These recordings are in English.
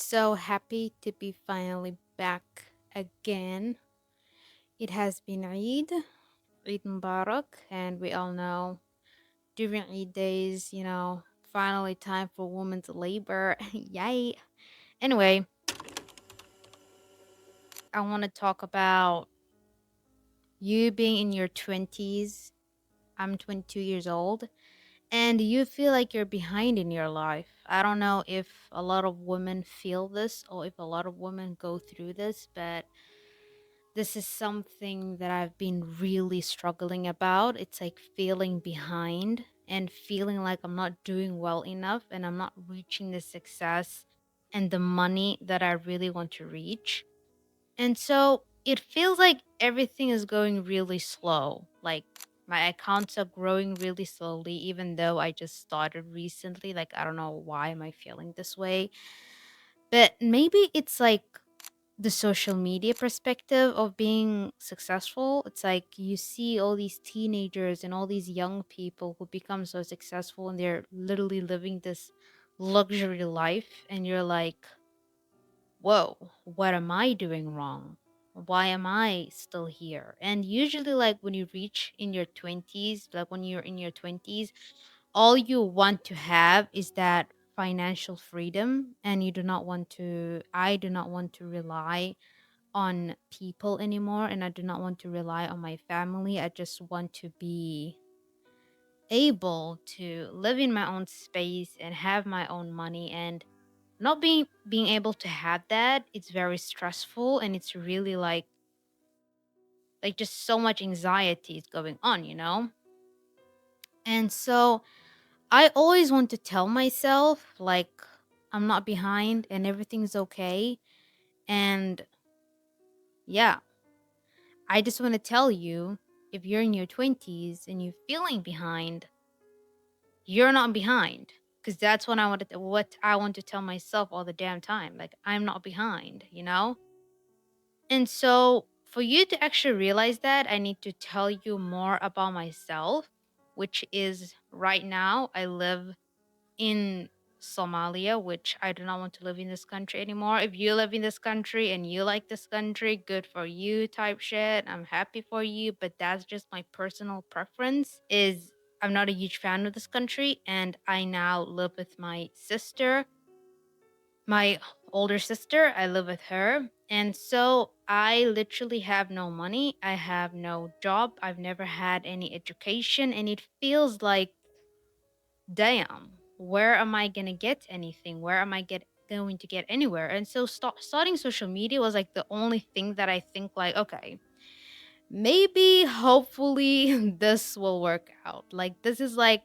So happy to be finally back again. It has been Eid Mubarak, and we all know during Eid days, finally time for women's labor. Yay. Anyway, I want to talk about you being in your 20s. I'm 22 years old, and you feel like you're behind in your life. I don't know if a lot of women feel this or if a lot of women go through this, but this is something that I've been really struggling about. It's like feeling behind and feeling like I'm not doing well enough and I'm not reaching the success and the money that I really want to reach. And so it feels like everything is going really slow. Like my accounts are growing really slowly, even though I just started recently. Like, I don't know why am I feeling this way. But maybe it's like the social media perspective of being successful. It's like you see all these teenagers and all these young people who become so successful and they're literally living this luxury life, and you're like, whoa, what am I doing wrong? Why am I still here? And usually, like when you reach in your 20s, like when you're in your 20s, all you want to have is that financial freedom, and you do not want to, I do not want to rely on people anymore, and I do not want to rely on my family. I just want to be able to live in my own space and have my own money. And not being able to have that, it's very stressful, and it's really like just so much anxiety is going on. And so I always want to tell myself like I'm not behind and everything's okay. And yeah, I just want to tell you, if you're in your 20s and you're feeling behind, you're not behind. Because that's what I want to tell myself all the damn time. Like, I'm not behind. And so, for you to actually realize that, I need to tell you more about myself, which is right now, I live in Somalia, which I do not want to live in this country anymore. If you live in this country and you like this country, good for you type shit. I'm happy for you, but that's just my personal preference is I'm not a huge fan of this country, and I now live with my sister, my older sister. I live with her. And so I literally have no money. I have no job. I've never had any education, and it feels like, damn, where am I gonna get anything? Where am I going to get anywhere? And so starting social media was like the only thing that I think like, okay, maybe hopefully this will work out. Like this is like,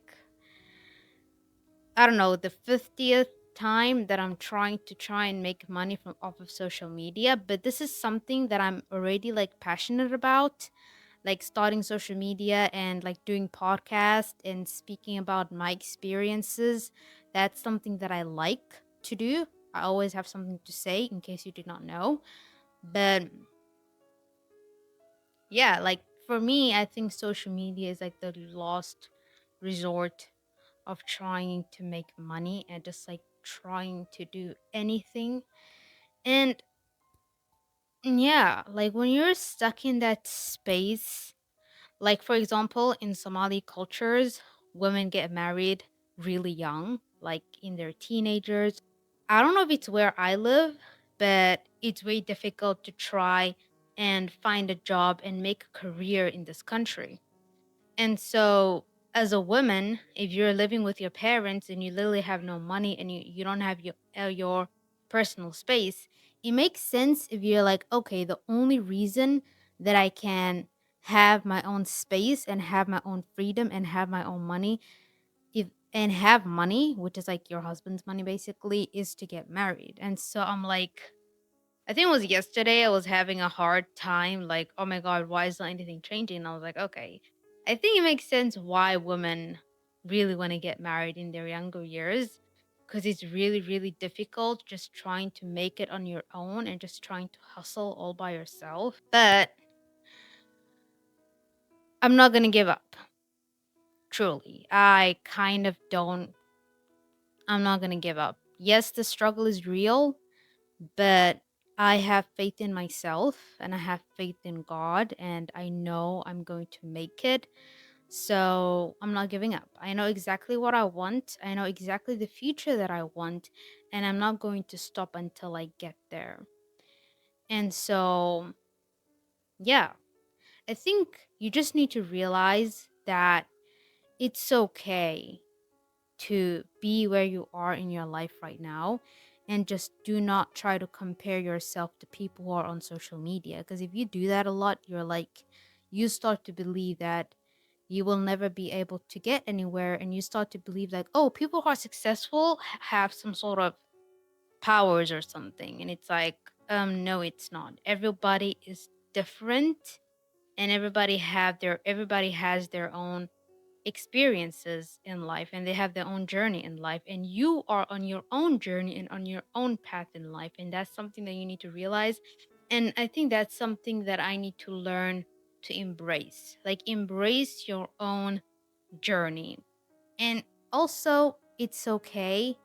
I don't know, the 50th time that I'm try and make money from off of social media, but this is something that I'm already like passionate about, like starting social media and like doing podcast and speaking about my experiences. That's something that I like to do. I always have something to say in case you did not know. But yeah, like for me, I think social media is like the last resort of trying to make money and just like trying to do anything. And yeah, like when you're stuck in that space, like for example, in Somali cultures, women get married really young, like in their teenagers. I don't know if it's where I live, but it's very difficult to try and find a job and make a career in this country. And so, as a woman, if you're living with your parents and you literally have no money and you don't have your personal space, it makes sense if you're like, okay, the only reason that I can have my own space and have my own freedom and have my own money, if and have money, which is like your husband's money basically, is to get married. And so I'm like, I think it was yesterday I was having a hard time, like, oh my God, why is not anything changing? And I was like, okay, I think it makes sense why women really want to get married in their younger years, because it's really, really difficult just trying to make it on your own and just trying to hustle all by yourself. But I'm not going to give up, truly. I'm not going to give up. Yes, the struggle is real, but I have faith in myself and I have faith in God, and I know I'm going to make it. So I'm not giving up. I know exactly what I want. I know exactly the future that I want, and I'm not going to stop until I get there. And so, yeah, I think you just need to realize that it's okay to be where you are in your life right now, and just do not try to compare yourself to people who are on social media, because if you do that a lot, you start to believe that you will never be able to get anywhere, and you start to believe like, oh, people who are successful have some sort of powers or something, and it's like, no, it's not. Everybody is different, and everybody has their own experiences in life, and they have their own journey in life, and you are on your own journey and on your own path in life, and that's something that you need to realize. And I think that's something that I need to learn to embrace, like embrace your own journey. And also, it's okay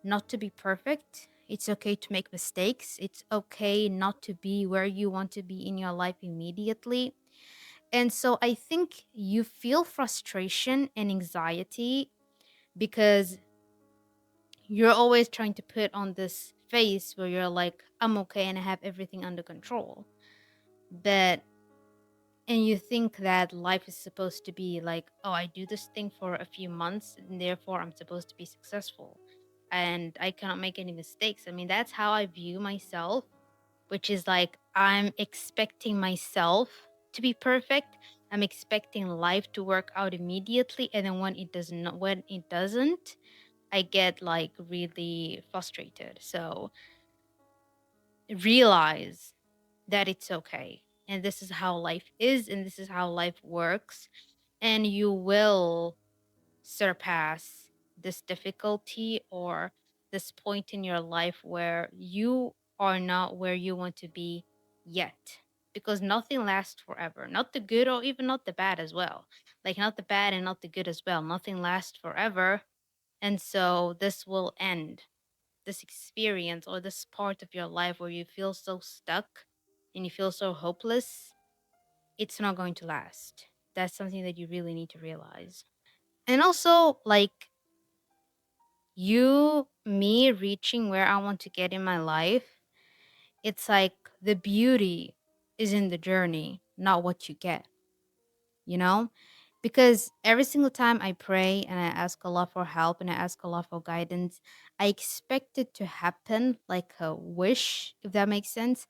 not to be perfect. It's okay to make mistakes. It's okay not to be where you want to be in your life immediately. And so I think you feel frustration and anxiety because you're always trying to put on this face where you're like, I'm okay and I have everything under control. But and you think that life is supposed to be like, oh, I do this thing for a few months and therefore I'm supposed to be successful and I cannot make any mistakes. I mean, that's how I view myself, which is like I'm expecting myself to be perfect. I'm expecting life to work out immediately, and then when it doesn't, I get like really frustrated. So realize that it's okay. And this is how life is, and this is how life works. And you will surpass this difficulty or this point in your life where you are not where you want to be yet. Because nothing lasts forever. Not the good or even not the bad as well. Like, not the bad and not the good as well. Nothing lasts forever. And so this will end, this experience or this part of your life where you feel so stuck and you feel so hopeless. It's not going to last. That's something that you really need to realize. And also, like, me reaching where I want to get in my life, it's like the beauty is in the journey, not what you get, you know? Because every single time I pray and I ask Allah for help and I ask Allah for guidance, I expect it to happen like a wish, if that makes sense.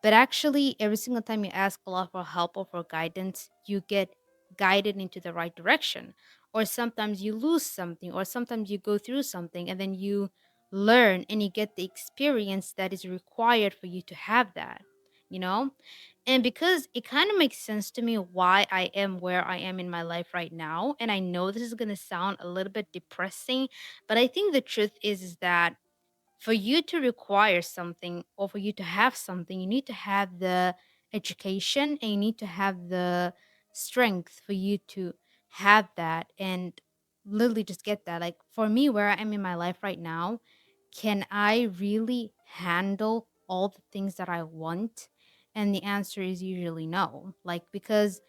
But actually, every single time you ask Allah for help or for guidance, you get guided into the right direction. Or sometimes you lose something, or sometimes you go through something and then you learn and you get the experience that is required for you to have that, you know? And because it kind of makes sense to me why I am where I am in my life right now. And I know this is going to sound a little bit depressing, but I think the truth is that for you to require something or for you to have something, you need to have the education and you need to have the strength for you to have that and literally just get that. Like for me, where I am in my life right now, can I really handle all the things that I want? And the answer is usually no. Like, because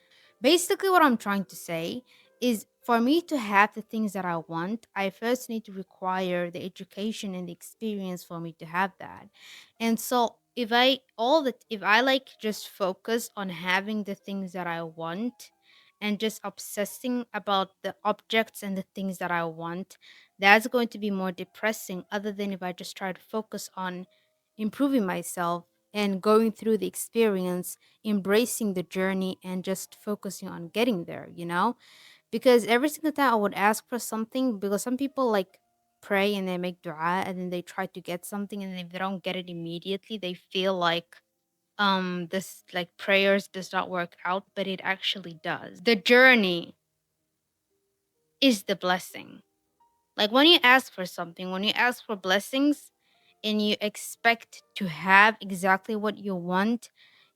basically what I'm trying to say is for me to have the things that I want, I first need to require the education and the experience for me to have that. And so if I like just focus on having the things that I want and just obsessing about the objects and the things that I want, that's going to be more depressing other than if I just try to focus on improving myself and going through the experience, embracing the journey and just focusing on getting there, you know? Because every single time I would ask for something, because some people like pray and they make dua and then they try to get something, and if they don't get it immediately, they feel like this like prayers does not work out, but it actually does. The journey is the blessing. Like when you ask for something, when you ask for blessings and you expect to have exactly what you want,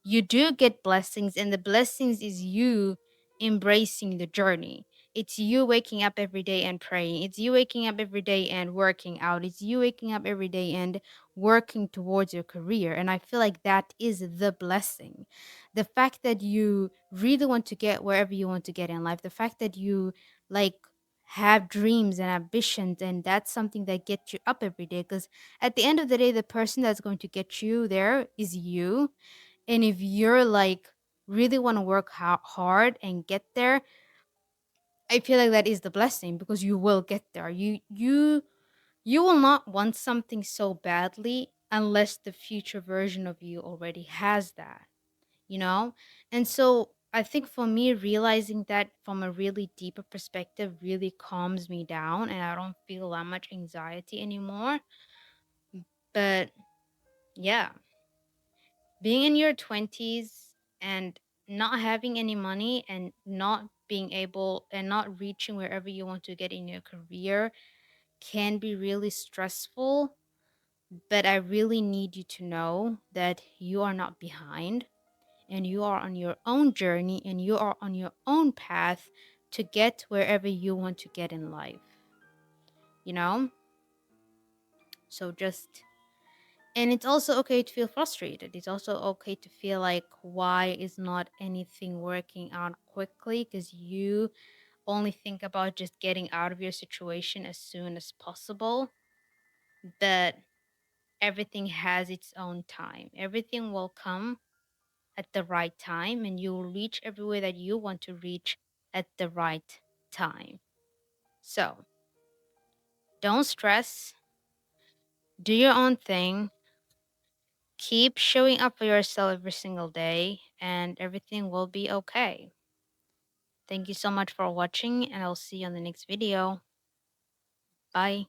you do get blessings, and the blessings is you embracing the journey. It's you waking up every day and praying. It's you waking up every day and working out. It's you waking up every day and working towards your career. And I feel like that is the blessing. The fact that you really want to get wherever you want to get in life, the fact that you like have dreams and ambitions, and that's something that gets you up every day. Because at the end of the day, the person that's going to get you there is you. And if you're like really want to work hard and get there, I feel like that is the blessing, because you will get there. You will not want something so badly unless the future version of you already has that, you know? And so I think for me, realizing that from a really deeper perspective really calms me down, and I don't feel that much anxiety anymore. But yeah, being in your 20s and not having any money and not being able and not reaching wherever you want to get in your career can be really stressful. But I really need you to know that you are not behind, and you are on your own journey, and you are on your own path to get wherever you want to get in life, you know? So just, and it's also okay to feel frustrated. It's also okay to feel like, why is not anything working out quickly? Because you only think about just getting out of your situation as soon as possible. But everything has its own time. Everything will come at the right time, and you will reach everywhere that you want to reach at the right time. So don't stress, do your own thing, keep showing up for yourself every single day, and everything will be okay. Thank you so much for watching, and I'll see you on the next video. Bye.